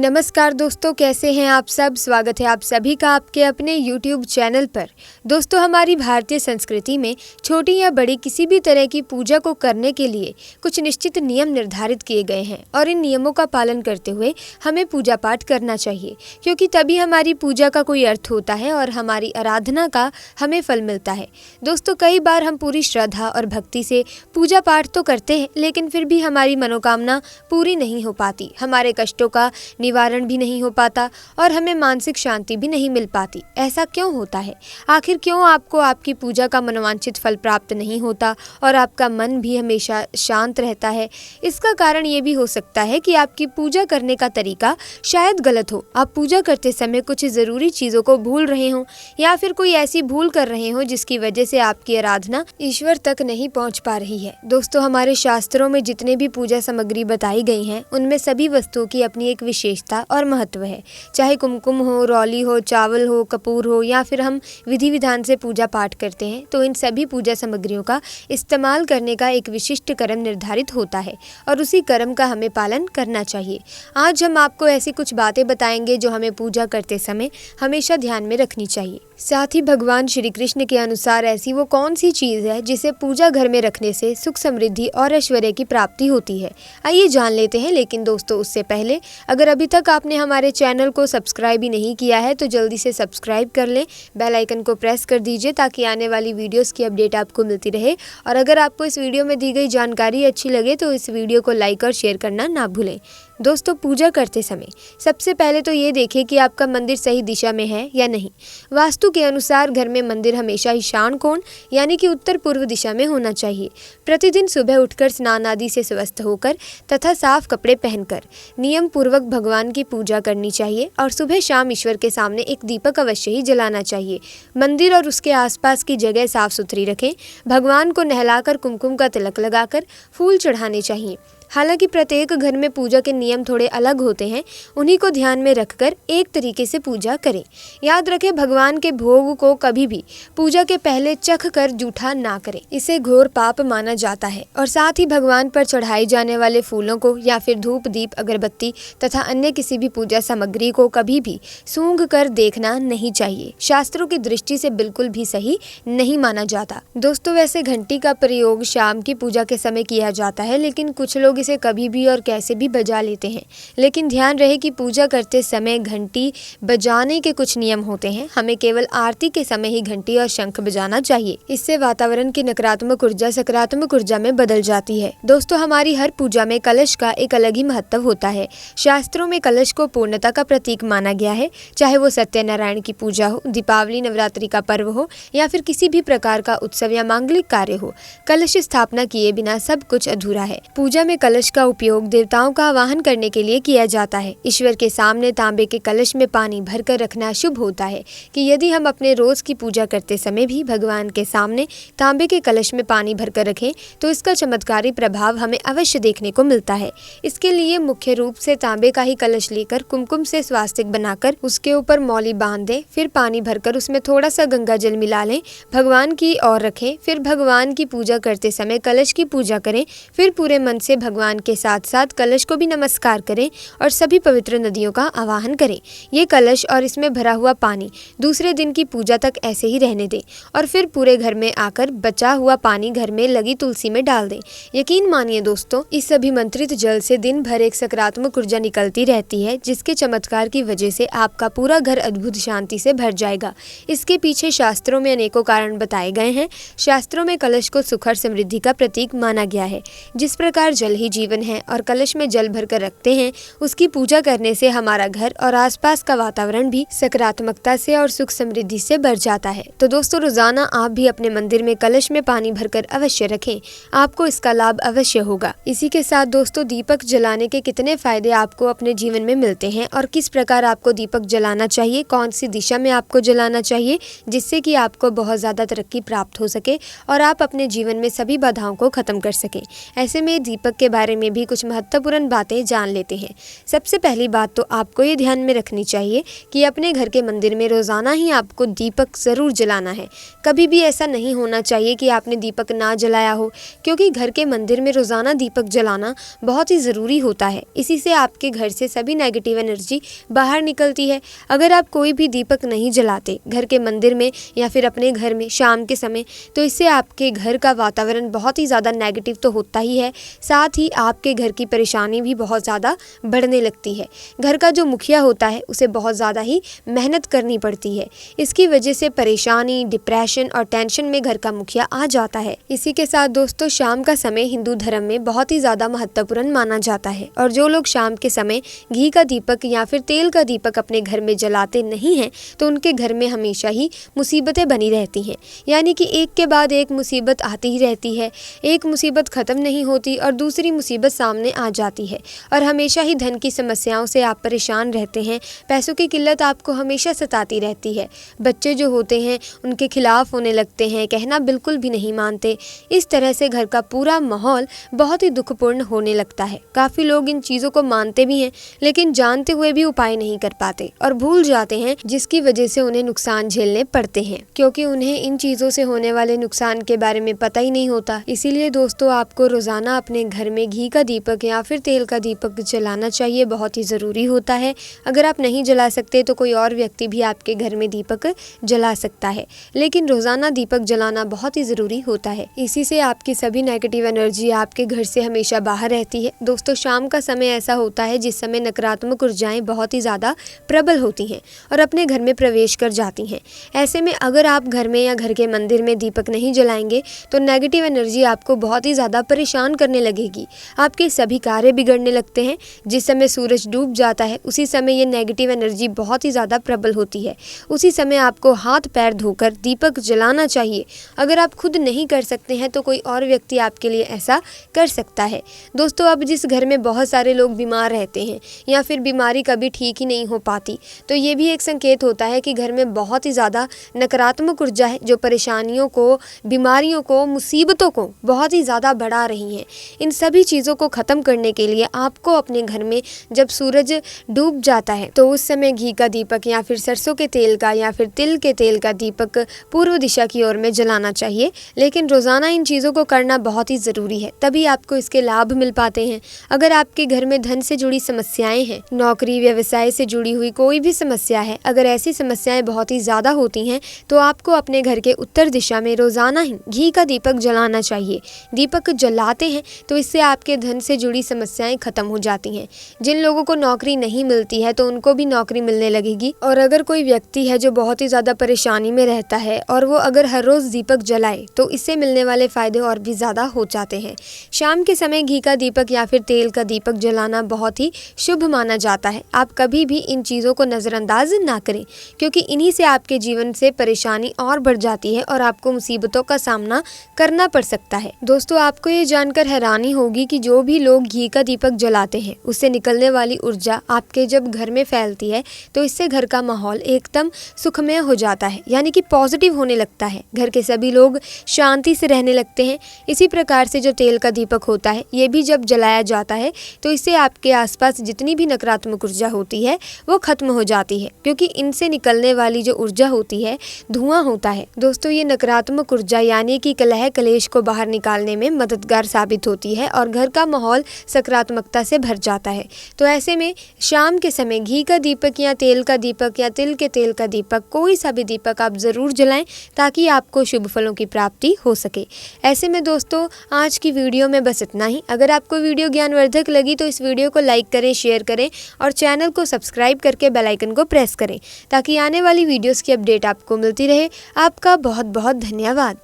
नमस्कार दोस्तों, कैसे हैं आप सब। स्वागत है आप सभी का आपके अपने YouTube चैनल पर। दोस्तों, हमारी भारतीय संस्कृति में छोटी या बड़ी किसी भी तरह की पूजा को करने के लिए कुछ निश्चित नियम निर्धारित किए गए हैं और इन नियमों का पालन करते हुए हमें पूजा पाठ करना चाहिए, क्योंकि तभी हमारी पूजा का कोई अर्थ होता है और हमारी आराधना का हमें फल मिलता है। दोस्तों, कई बार हम पूरी श्रद्धा और भक्ति से पूजा पाठ तो करते हैं, लेकिन फिर भी हमारी मनोकामना पूरी नहीं हो पाती, हमारे कष्टों का निवारण भी नहीं हो पाता और हमें मानसिक शांति भी नहीं मिल पाती। ऐसा क्यों होता है? आखिर क्यों आपको आपकी पूजा का मनोवांछित फल प्राप्त नहीं होता और आपका मन भी हमेशा शांत रहता है? इसका कारण ये भी हो सकता है कि आपकी पूजा करने का तरीका शायद गलत हो। आप पूजा करते समय कुछ ज़रूरी चीज़ों को भूल रहे हों या फिर कोई ऐसी भूल कर रहे हो जिसकी वजह से आपकी आराधना ईश्वर तक नहीं पहुँच पा रही है। दोस्तों, हमारे शास्त्रों में जितने भी पूजा सामग्री बताई गई हैं, उनमें सभी वस्तुओं की अपनी एक विशेषता और महत्व है। चाहे कुमकुम हो, रौली हो, चावल हो, कपूर हो या फिर हम विधि विधान से पूजा पाठ करते हैं, तो इन सभी पूजा सामग्रियों का इस्तेमाल करने का एक विशिष्ट क्रम निर्धारित होता है और उसी क्रम का हमें पालन करना चाहिए। आज हम आपको ऐसी कुछ बातें बताएंगे जो हमें पूजा करते समय हमेशा ध्यान में रखनी चाहिए। साथ ही भगवान श्री कृष्ण के अनुसार ऐसी वो कौन सी चीज़ है जिसे पूजा घर में रखने से सुख समृद्धि और ऐश्वर्य की प्राप्ति होती है, आइए जान लेते हैं। लेकिन दोस्तों, उससे पहले अगर अभी तक आपने हमारे चैनल को सब्सक्राइब ही नहीं किया है तो जल्दी से सब्सक्राइब कर लें, बेल आइकन को प्रेस कर दीजिए ताकि आने वाली वीडियोस की अपडेट आपको मिलती रहे। और अगर आपको इस वीडियो में दी गई जानकारी अच्छी लगे तो इस वीडियो को लाइक और शेयर करना ना भूलें। दोस्तों, पूजा करते समय सबसे पहले तो ये देखें कि आपका मंदिर सही दिशा में है या नहीं। वास्तु के अनुसार घर में मंदिर हमेशा ईशान कोण यानी कि उत्तर पूर्व दिशा में होना चाहिए। प्रतिदिन सुबह उठकर स्नान आदि से स्वस्थ होकर तथा साफ कपड़े पहनकर नियम पूर्वक भगवान की पूजा करनी चाहिए और सुबह शाम ईश्वर के सामने एक दीपक अवश्य ही जलाना चाहिए। मंदिर और उसके आसपास की जगह साफ सुथरी रखें। भगवान को नहलाकर कुमकुम का तिलक लगाकर फूल चढ़ाने चाहिए। हालांकि प्रत्येक घर में पूजा के नियम थोड़े अलग होते हैं, उन्हीं को ध्यान में रखकर एक तरीके से पूजा करें। याद रखें, भगवान के भोग को कभी भी पूजा के पहले चख कर जूठा ना करें, इसे घोर पाप माना जाता है। और साथ ही भगवान पर चढ़ाई जाने वाले फूलों को या फिर धूप दीप अगरबत्ती तथा अन्य किसी भी पूजा सामग्री को कभी भी सूंघ कर देखना नहीं चाहिए। शास्त्रों की दृष्टि से बिल्कुल भी सही नहीं माना जाता। दोस्तों, वैसे घंटी का प्रयोग शाम की पूजा के समय किया जाता है, लेकिन कुछ लोग इसे कभी भी और कैसे भी बजा लेते हैं। लेकिन ध्यान रहे कि पूजा करते समय घंटी बजाने के कुछ नियम होते हैं। हमें केवल आरती के समय ही घंटी और शंख बजाना चाहिए। इससे वातावरण की नकारात्मक ऊर्जा सकारात्मक ऊर्जा में बदल जाती है। दोस्तों, हमारी हर पूजा में कलश का एक अलग ही महत्व होता है। शास्त्रों में कलश को पूर्णता का प्रतीक माना गया है। चाहे वो सत्यनारायण की पूजा हो, दीपावली, नवरात्रि का पर्व हो या फिर किसी भी प्रकार का उत्सव या मांगलिक कार्य हो, कलश स्थापना किए बिना सब कुछ अधूरा है। पूजा में कलश का उपयोग देवताओं का आवाहन करने के लिए किया जाता है। ईश्वर के सामने तांबे के कलश में पानी भरकर रखना शुभ होता है कि यदि हम अपने रोज की पूजा करते समय भी भगवान के सामने तांबे के कलश में पानी भरकर रखें तो इसका चमत्कारी प्रभाव हमें अवश्य देखने को मिलता है। इसके लिए मुख्य रूप से तांबे का ही कलश लेकर कुमकुम से स्वास्तिक बनाकर उसके ऊपर मौली बांध दें, फिर पानी भरकर उसमें थोड़ा सा गंगा जल मिला लें, भगवान की ओर रखें। फिर भगवान की पूजा करते समय कलश की पूजा करें। फिर पूरे मन से भगवान के साथ साथ कलश को भी नमस्कार करें और सभी पवित्र नदियों का आवाहन करें। ये कलश और इसमें भरा हुआ पानी दूसरे दिन की पूजा तक ऐसे ही रहने दें और फिर पूरे घर में आकर बचा हुआ पानी घर में लगी तुलसी में डाल दें। यकीन मानिए दोस्तों, इस अभिमंत्रित जल से दिन भर एक सकारात्मक ऊर्जा निकलती रहती है, जिसके चमत्कार की वजह से आपका पूरा घर अद्भुत शांति से भर जाएगा। इसके पीछे शास्त्रों में अनेकों कारण बताए गए हैं। शास्त्रों में कलश को सुख और समृद्धि का प्रतीक माना गया है। जिस प्रकार जल ही जीवन है और कलश में जल भरकर रखते हैं, उसकी पूजा करने से हमारा घर और आसपास का वातावरण भी सकारात्मकता से और सुख समृद्धि से भर जाता है। तो दोस्तों, रोजाना आप भी अपने मंदिर में कलश में पानी भरकर अवश्य रखें, आपको इसका लाभ अवश्य होगा। इसी के साथ दोस्तों, दीपक जलाने के कितने फायदे आपको अपने जीवन में मिलते हैं और किस प्रकार आपको दीपक जलाना चाहिए, कौन सी दिशा में आपको जलाना चाहिए, जिससे कि आपको बहुत ज्यादा तरक्की प्राप्त हो सके और आप अपने जीवन में सभी बाधाओं को खत्म कर सके। ऐसे में दीपक के बारे में भी कुछ महत्वपूर्ण बातें जान लेते हैं। सबसे पहली बात तो आपको ये ध्यान में रखनी चाहिए कि अपने घर के मंदिर में रोज़ाना ही आपको दीपक ज़रूर जलाना है। कभी भी ऐसा नहीं होना चाहिए कि आपने दीपक ना जलाया हो, क्योंकि घर के मंदिर में रोज़ाना दीपक जलाना बहुत ही ज़रूरी होता है। इसी से आपके घर से सभी नेगेटिव एनर्जी बाहर निकलती है। अगर आप कोई भी दीपक नहीं जलाते घर के मंदिर में या फिर अपने घर में शाम के समय, तो इससे आपके घर का वातावरण बहुत ही ज़्यादा नेगेटिव तो होता ही है, साथ ही आपके घर की परेशानी भी बहुत ज़्यादा बढ़ने लगती है। घर का जो मुखिया होता है उसे बहुत ज़्यादा ही मेहनत करनी पड़ती है। इसकी वजह से परेशानी, डिप्रेशन और टेंशन में घर का मुखिया आ जाता है। इसी के साथ दोस्तों, शाम का समय हिंदू धर्म में बहुत ही ज़्यादा महत्वपूर्ण माना जाता है, और जो लोग शाम के समय घी का दीपक या फिर तेल का दीपक अपने घर में जलाते नहीं हैं, तो उनके घर में हमेशा ही मुसीबतें बनी रहती हैं। यानी कि एक के बाद एक मुसीबत आती ही रहती है, एक मुसीबत ख़त्म नहीं होती और दूसरी मुसीबत सामने आ जाती है, और हमेशा ही धन की समस्याओं से आप परेशान रहते हैं। पैसों की किल्लत आपको हमेशा सताती रहती है। बच्चे जो होते हैं उनके खिलाफ होने लगते हैं, कहना बिल्कुल भी नहीं मानते। इस तरह से घर का पूरा माहौल बहुत ही दुखपूर्ण होने लगता है। काफ़ी लोग इन चीज़ों को मानते भी हैं, लेकिन जानते हुए भी उपाय नहीं कर पाते और भूल जाते हैं, जिसकी वजह से उन्हें नुकसान झेलने पड़ते हैं, क्योंकि उन्हें इन चीज़ों से होने वाले नुकसान के बारे में पता ही नहीं होता। इसीलिए दोस्तों, आपको रोज़ाना अपने घर में घी का दीपक या फिर तेल का दीपक जलाना चाहिए, बहुत ही ज़रूरी होता है। अगर आप नहीं जला सकते तो कोई और व्यक्ति भी आपके घर में दीपक जला सकता है, लेकिन रोज़ाना दीपक जलाना बहुत ही ज़रूरी होता है। इसी से आपकी सभी नेगेटिव एनर्जी आपके घर से हमेशा बाहर रहती है। दोस्तों, शाम का समय ऐसा होता है जिस समय नकारात्मक ऊर्जाएं बहुत ही ज़्यादा प्रबल होती हैं और अपने घर में प्रवेश कर जाती हैं। ऐसे में अगर आप घर में या घर के मंदिर में दीपक नहीं जलाएंगे तो नेगेटिव एनर्जी आपको बहुत ही ज़्यादा परेशान करने लगेगी। आपके सभी कार्य बिगड़ने लगते हैं। जिस समय सूरज डूब जाता है उसी समय ये नेगेटिव एनर्जी बहुत ही ज़्यादा प्रबल होती है। उसी समय आपको हाथ पैर धोकर दीपक जलाना चाहिए। अगर आप खुद नहीं कर सकते हैं तो कोई और व्यक्ति आपके लिए ऐसा कर सकता है। दोस्तों, अब जिस घर में बहुत सारे लोग बीमार रहते हैं या फिर बीमारी कभी ठीक ही नहीं हो पाती, तो ये भी एक संकेत होता है कि घर में बहुत ही ज़्यादा नकारात्मक ऊर्जा है, जो परेशानियों को, बीमारियों को, मुसीबतों को बहुत ही ज़्यादा बढ़ा रही हैं। इन सभी चीज़ों को ख़त्म करने के लिए आपको अपने घर में जब सूरज डूब जाता है तो उस समय घी का दीपक या फिर सरसों के तेल का या फिर तिल के तेल का दीपक पूर्व दिशा की ओर में जलाना चाहिए। लेकिन रोज़ाना इन चीज़ों को करना बहुत ही ज़रूरी है, तभी आपको इसके लाभ मिल पाते हैं। अगर आपके घर में धन से जुड़ी समस्याएं हैं, नौकरी व्यवसाय से जुड़ी हुई कोई भी समस्या है, अगर ऐसी समस्याएं बहुत ही ज़्यादा होती हैं तो आपको अपने घर के उत्तर दिशा में रोज़ाना ही घी का दीपक जलाना चाहिए। दीपक जलाते हैं तो इससे आपके धन से जुड़ी समस्याएं खत्म हो जाती हैं। जिन लोगों को नौकरी नहीं मिलती है तो उनको भी नौकरी मिलने लगेगी। और अगर कोई व्यक्ति है जो बहुत ही ज़्यादा परेशानी में रहता है और वो अगर हर रोज़ दीपक जलाए तो इससे मिलने वाले फ़ायदे और भी ज़्यादा हो जाते हैं। शाम के समय घी का दीपक या फिर तेल का दीपक जलाना बहुत ही शुभ माना जाता है। आप कभी भी इन चीज़ों को नज़रअंदाज ना करें, क्योंकि इन्हीं से आपके जीवन से परेशानी और बढ़ जाती है और आपको मुसीबतों का सामना करना पड़ सकता है। दोस्तों, आपको ये जानकर हैरानी होगी कि जो भी लोग घी का दीपक जलाते हैं उससे निकलने वाली ऊर्जा आपके जब घर में फैलती है तो इससे घर का माहौल एकदम सुखमय हो जाता है, यानी कि पॉजिटिव होने लगता है। घर के सभी लोग शांति से रहने लगते हैं। इसी प्रकार से जो तेल का दीपक होता है, ये भी जब जलाया जाता है तो इससे आपके आसपास जितनी भी नकारात्मक ऊर्जा होती है वो खत्म हो जाती है, क्योंकि इनसे निकलने वाली जो ऊर्जा होती है धुआं होता है। दोस्तों, ये नकारात्मक ऊर्जा यानी कि कलह कलेश को बाहर निकालने में मददगार साबित होती है और घर का माहौल सकारात्मकता से भर जाता है। तो ऐसे में शाम के समय घी का दीपक या तेल का दीपक या तिल के तेल का दीपक, कोई सा भी दीपक आप ज़रूर जलाएं ताकि आपको शुभ फलों की प्राप्ति हो सके। ऐसे में दोस्तों, आज की वीडियो में बस इतना ही। अगर आपको वीडियो ज्ञानवर्धक लगी तो इस वीडियो को लाइक करें, शेयर करें और चैनल को सब्सक्राइब करके बेल आइकन को प्रेस करें ताकि आने वाली वीडियोस की अपडेट आपको मिलती रहे। आपका बहुत बहुत धन्यवाद।